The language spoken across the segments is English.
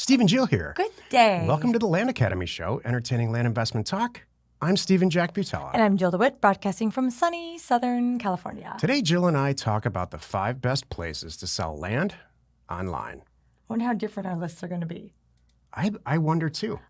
Steve and Jill here. Good day. Welcome to the Land Academy Show, entertaining land investment talk. I'm Steve and Jack Butella. And I'm Jill DeWitt, broadcasting from sunny Southern California. Today, Jill and I talk about the 5 best places to sell land online. I wonder how different our lists are going to be. I wonder too.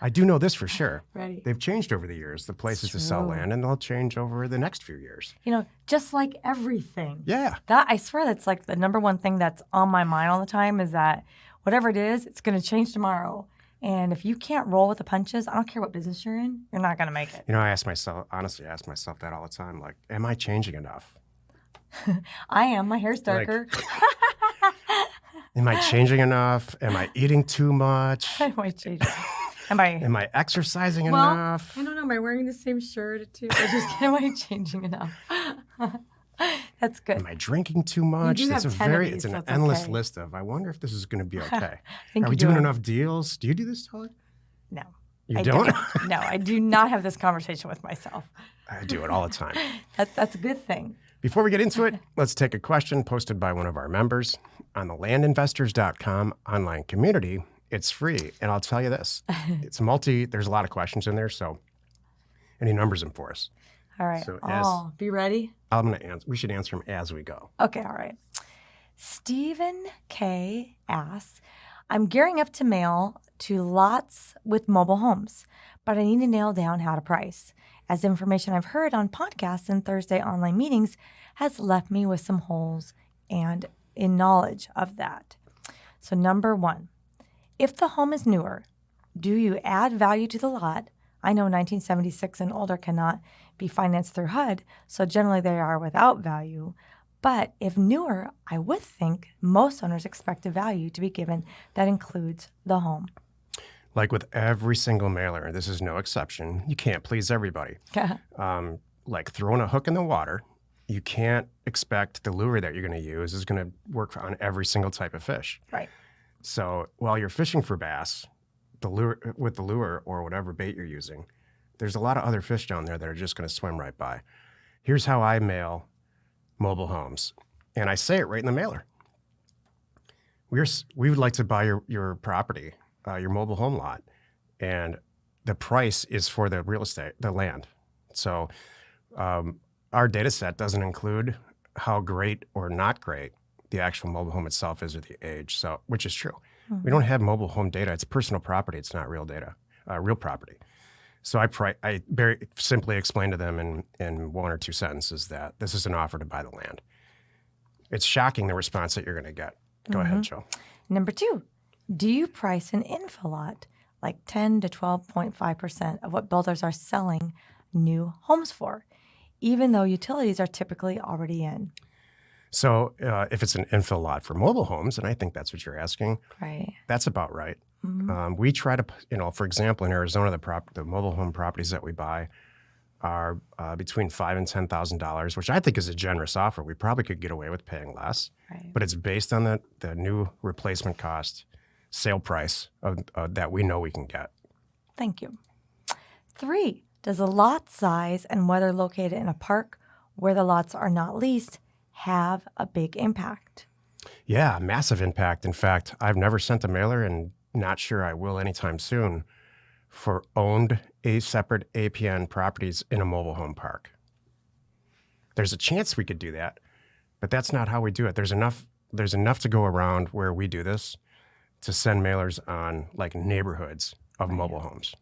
I do know this for sure. Ready. They've changed over the years, the places to sell land, and they'll change over the next few years. You know, just like everything. Yeah. That I swear that's like the number one thing that's on my mind all the time is that whatever it is, it's going to change tomorrow. And if you can't roll with the punches, I don't care what business you're in, you're not going to make it. You know, I ask myself that all the time, like, am I changing enough? I am. My hair's darker. Am I changing enough? Am I eating too much? Am I changing? Am I exercising well, enough? I don't know. Am I wearing the same shirt too? Am I changing enough? That's good. Am I drinking too much? You do have 10 of these, it's an so it's endless okay. list of. I wonder if this is going to be okay. I think Are we doing enough deals? Do you do this, Todd? No. You I don't? No, I do not have this conversation with myself. I do it all the time. That's a good thing. Before we get into it, let's take a question posted by one of our members on the landinvestors.com online community. It's free, and I'll tell you this. There's a lot of questions in there, so any numbers in for us. All right. So be ready? I'm going to answer. We should answer them as we go. Okay, all right. Stephen K. asks, I'm gearing up to mail to lots with mobile homes, but I need to nail down how to price, as information I've heard on podcasts and Thursday online meetings has left me with some holes and in knowledge of that. So number 1, if the home is newer, do you add value to the lot? I know 1976 and older cannot be financed through HUD, so generally they are without value. But if newer, I would think most owners expect a value to be given that includes the home. Like with every single mailer, and this is no exception, you can't please everybody. Like throwing a hook in the water, you can't expect the lure that you're going to use is going to work on every single type of fish. Right. So while you're fishing for bass, with the lure or whatever bait you're using, there's a lot of other fish down there that are just going to swim right by. Here's how I mail mobile homes, and I say it right in the mailer. We would like to buy your property, your mobile home lot, and the price is for the real estate, the land. So our data set doesn't include how great or not great the actual mobile home itself is or the age, so which is true. Mm-hmm. We don't have mobile home data. It's personal property. It's not real data, real property. So I very simply explain to them in 1 or 2 sentences that this is an offer to buy the land. It's shocking the response that you're going to get. Go ahead, Joe. Number 2, do you price an infill lot like 10 to 12.5% of what builders are selling new homes for, even though utilities are typically already in? So if it's an infill lot for mobile homes, and I think that's what you're asking, right? That's about right. Mm-hmm. We try to, for example, in Arizona, the mobile home properties that we buy are between $5,000 and $10,000, which I think is a generous offer. We probably could get away with paying less, right. But it's based on the new replacement cost sale price that we know we can get. Thank you. 3, does the lot size and whether located in a park where the lots are not leased have a big impact? Yeah, massive impact. In fact, I've never sent a mailer and not sure I will anytime soon for owned separate APN properties in a mobile home park. There's a chance we could do that, but that's not how we do it. There's enough to go around where we do this to send mailers on like neighborhoods of mobile homes.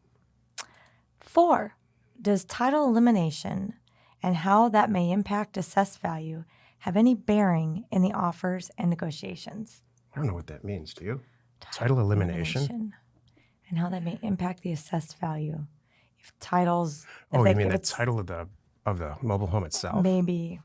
4, does title elimination and how that may impact assessed value have any bearing in the offers and negotiations? I don't know what that means. Do you? Title elimination? And how that may impact the assessed value. If titles... You mean the title of the mobile home itself? Maybe.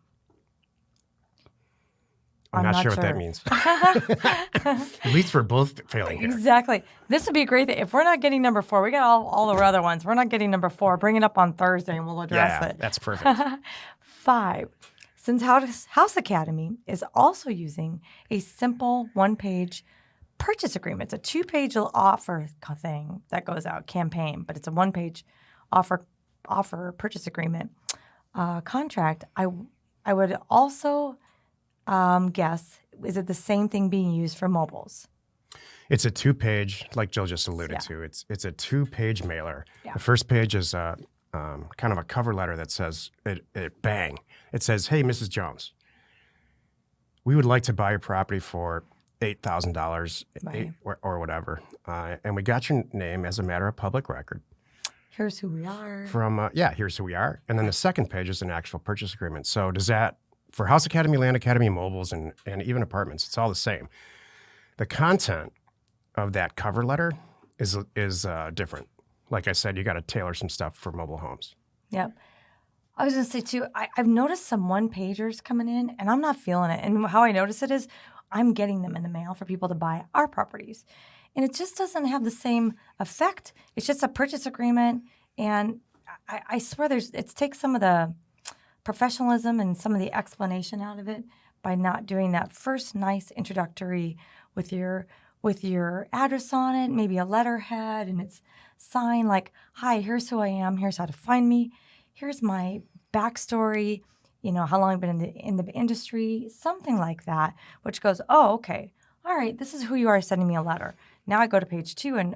I'm not sure what that means. At least we're both failing here. Exactly. This would be a great thing. If we're not getting number 4, we got all the other ones. We're not getting number 4. Bring it up on Thursday and we'll address it. That's perfect. 5, since House Academy is also using a simple 1-page purchase agreement. It's a 2-page offer thing that goes out, campaign, but it's a 1-page offer purchase agreement contract. I would also guess, is it the same thing being used for mobiles? It's a 2-page, like Jill just alluded Yeah. to. It's a 2-page mailer. Yeah. The first page is kind of a cover letter that says, bang. It says, "Hey, Mrs. Jones, we would like to buy your property for $8,000 Right. or whatever. And we got your name as a matter of public record. Here's who we are. Here's who we are." And then the second page is an actual purchase agreement. So does that, for House Academy, Land Academy, mobiles, and even apartments, it's all the same. The content of that cover letter is different. Like I said, you got to tailor some stuff for mobile homes. Yep. I was going to say, too, I've noticed some one-pagers coming in, and I'm not feeling it. And how I notice it is I'm getting them in the mail for people to buy our properties. And it just doesn't have the same effect. It's just a purchase agreement. And I swear it takes some of the professionalism and some of the explanation out of it by not doing that first nice introductory with your address on it, maybe a letterhead, and it's signed like, "Hi, here's who I am. Here's how to find me. Here's my backstory, how long I've been in the industry," something like that, which goes, "Oh, okay. All right, this is who you are sending me a letter." Now I go to page 2 and,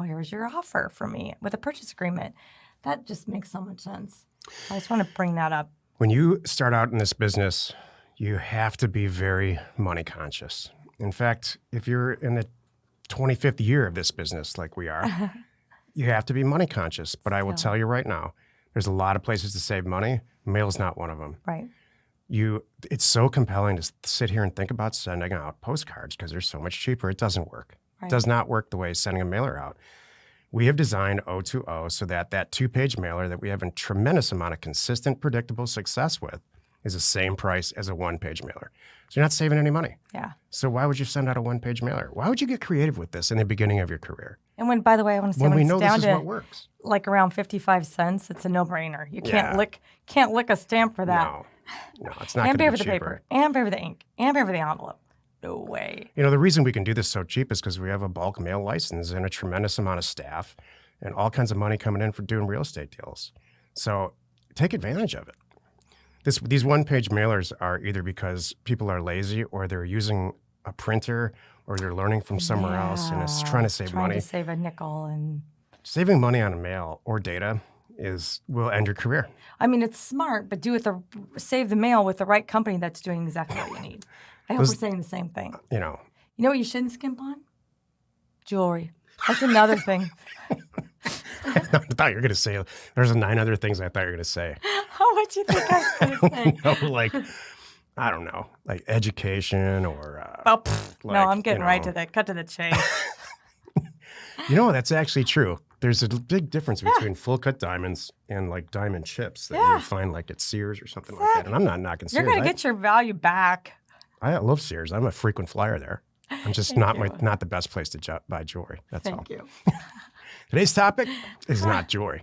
here's your offer for me with a purchase agreement. That just makes so much sense. I just want to bring that up. When you start out in this business, you have to be very money conscious. In fact, if you're in the 25th year of this business like we are, you have to be money conscious. But I will tell you right now, there's a lot of places to save money. Mail's not one of them. Right. It's so compelling to sit here and think about sending out postcards because they're so much cheaper. It doesn't work. Right. It does not work the way sending a mailer out. We have designed O2O so that 2-page mailer that we have a tremendous amount of consistent, predictable success with is the same price as a 1-page mailer. So you're not saving any money. Yeah. So why would you send out a 1-page mailer? Why would you get creative with this in the beginning of your career? And by the way, I want to say When we it's know down this is to what works. like around 55 cents, it's a no-brainer. You can't lick a stamp for that. No, it's not going And to pay be for the cheaper. paper, and pay for the ink, and pay for the envelope. No way. The reason we can do this so cheap is because we have a bulk mail license and a tremendous amount of staff and all kinds of money coming in for doing real estate deals. So take advantage of it. These 1-page mailers are either because people are lazy or they're using a printer or they're learning from somewhere else and it's trying to save money. Trying to save a nickel. And saving money on a mail or data will end your career. I mean, it's smart, but save the mail with the right company that's doing exactly what you need. I hope we're saying the same thing. You know what you shouldn't skimp on? Jewelry. That's another thing. I thought you were going to say, there's 9 other things I thought you were going to say. How much you think I was going to say? Like, I don't know, like education or... no, I'm getting right to that. Cut to the chase. That's actually true. There's a big difference between full-cut diamonds and like diamond chips that you would find like at Sears or something like that. And I'm not knocking Sears. You're going to get your value back. I love Sears. I'm a frequent flyer there. I'm just not the best place to buy jewelry. That's all. Thank you. Today's topic is not jewelry.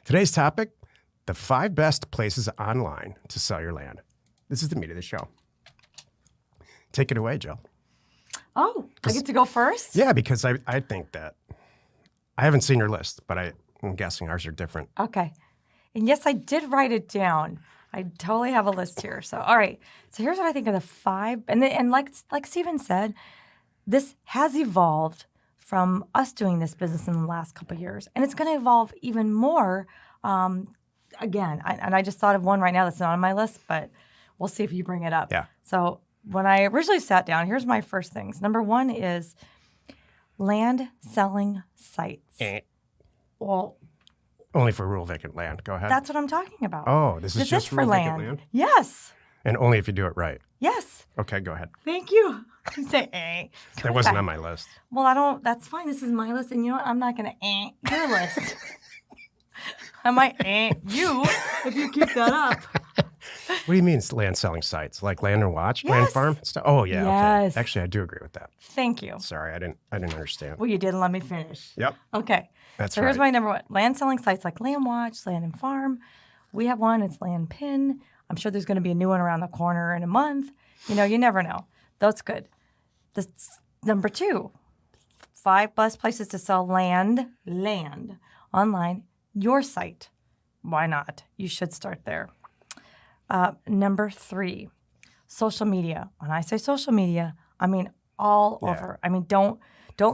Today's topic, the 5 best places online to sell your land. This is the meat of the show. Take it away, Jill. Oh, I get to go first? Yeah, because I think that I haven't seen your list, but I'm guessing ours are different. Okay. And yes, I did write it down. I totally have a list here. So, all right. So here's what I think of the 5. And like Stephen said, this has evolved from us doing this business in the last couple of years. And it's going to evolve even more. Again, I just thought of one right now that's not on my list, but we'll see if you bring it up. Yeah. So when I originally sat down, here's my first things. Number 1 is land selling sites. Well, only for rural vacant land. Go ahead. that's what I'm talking about. Oh, this is just for rural land. vacant land? Yes. And only if you do it right. Yes. Okay, go ahead. Thank you. Say, That wasn't on my list. Well, that's fine. This is my list. And you know what? I'm not going to your list. I might you if you keep that up. What do you mean land selling sites? Like Land and Watch? Yes. Land Farm? Oh, yeah. Yes. Okay. Actually, I do agree with that. Thank you. Sorry, I didn't understand. Well, you didn't let me finish. Yep. Okay. That's so right. here's my number 1. Land selling sites like Land Watch, Land and Farm. We have one. It's Land Pin. I'm sure there's going to be a new one around the corner in a month. You never know. That's good. Number 2, 5 best places to sell land online. Your site. Why not? You should start there. Number 3, social media. When I say social media, I mean all Yeah. over. I mean, don't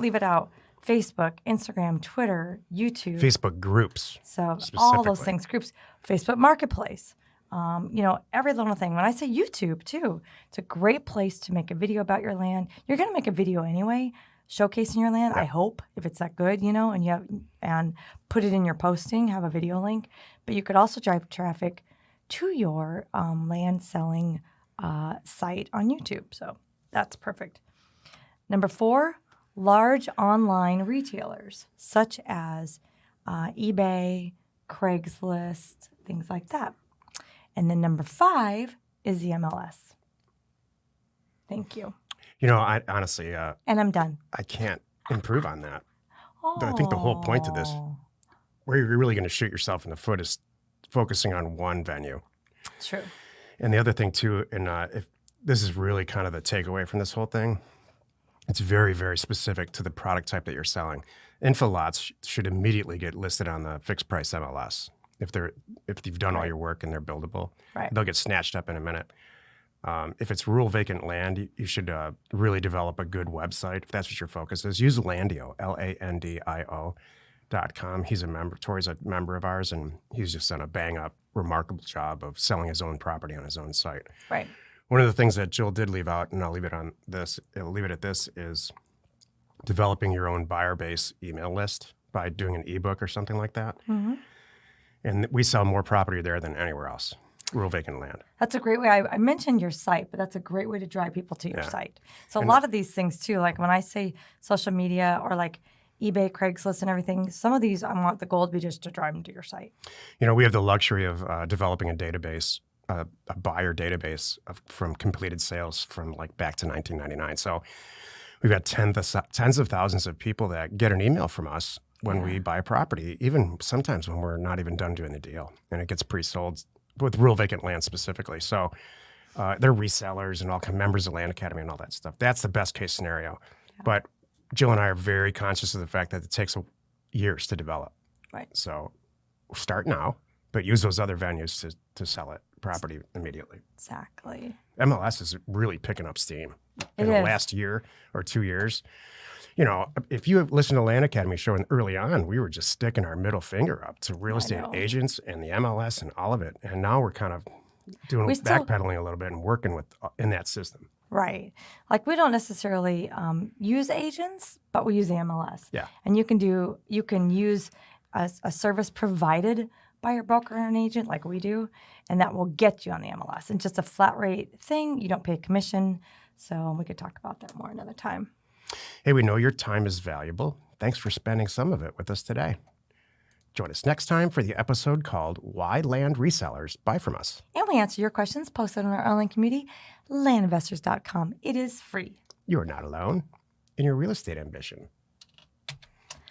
leave it out. Facebook, Instagram, Twitter, YouTube. Facebook groups. So all specifically. those things, groups, Facebook Marketplace, every little thing. When I say YouTube too, it's a great place to make a video about your land. You're going to make a video anyway, showcasing your land. Yeah. I hope if it's that good, and put it in your posting, have a video link. But you could also drive traffic to your land selling site on YouTube. So that's perfect. Number 4, large online retailers such as eBay, Craigslist, things like that. And then number 5 is the MLS. Thank you. I honestly, And I'm done. I can't improve on that. I think the whole point of this, Oh, where you're really going to shoot yourself in the foot, is focusing on one venue. true. And the other thing too, and if this is really kind of the takeaway from this whole thing, it's very, very specific to the product type that you're selling. Info lots should immediately get listed on the fixed price MLS. If you've done all Right. your work and they're buildable, Right. they'll get snatched up in a minute. If it's rural vacant land, you should really develop a good website. If that's what your focus is, use Landio, LANDIO.com. Tori's a member of ours, and he's just done a bang up, remarkable job of selling his own property on his own site. Right. One of the things that Jill did leave out, and I'll leave it at this, is developing your own buyer base email list by doing an ebook or something like that. Mm-hmm. And we sell more property there than anywhere else, rural vacant land. That's a great way. I mentioned your site, but that's a great way to drive people to your Yeah. site. So a And- lot of these things too, like when I say social media or like eBay, Craigslist, and everything, some of these I want the goal to be just to drive them to your site. We have the luxury of developing a database, a buyer database from completed sales from like back to 1999. So we've got tens of thousands of people that get an email from us when we buy a property, even sometimes when we're not even done doing the deal, and it gets pre-sold with rural vacant land specifically. So they're resellers and all members of Land Academy and all that stuff. That's the best case scenario. Yeah. But Jill and I are very conscious of the fact that it takes years to develop. Right. So start now, but use those other venues to sell it property immediately. Exactly. MLS is really picking up steam in It the is. last year or 2 years. If you have listened to Land Academy show, and early on, we were just sticking our middle finger up to real estate know. agents and the MLS and all of it. And now we're kind of doing We still- backpedaling a little bit and working in that system. Right. Like we don't necessarily use agents, but we use the MLS. Yeah. And you can use a service provided by your broker or an agent like we do, and that will get you on the MLS. And just a flat rate thing, you don't pay a commission. So we could talk about that more another time. Hey, we know your time is valuable. Thanks for spending some of it with us today. Join us next time for the episode called Why Land Resellers Buy From Us. And we answer your questions posted on our online community, landinvestors.com. It is free. You are not alone in your real estate ambition.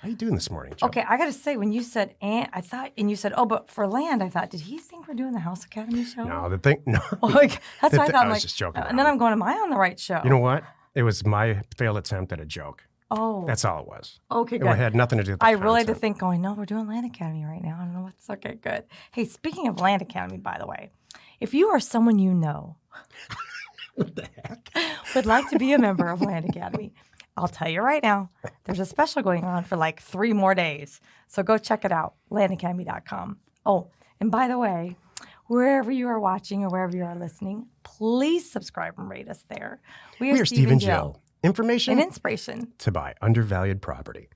How you doing this morning, Joe? Okay, I got to say, when you said, and you said, oh, but for land, I thought, did he think we're doing the House Academy show? No, no. Like, that's what I thought. I I'm was like, just joking and then around. I'm going, am I on the right show? You know what? It was my failed attempt at a joke. Oh, That's all it was. okay, It good. had nothing to do with the I really had to content. think, going, no, we're doing Land Academy right now. I don't know what's okay, good. Hey, speaking of Land Academy, by the way, if you or someone you know What the heck? would like to be a member of Land Academy, I'll tell you right now, there's a special going on for like 3 more days. So go check it out, landacademy.com. Oh, and by the way, wherever you are watching or wherever you are listening, please subscribe and rate us there. We are Steve and Jill. Information and inspiration. to buy undervalued property.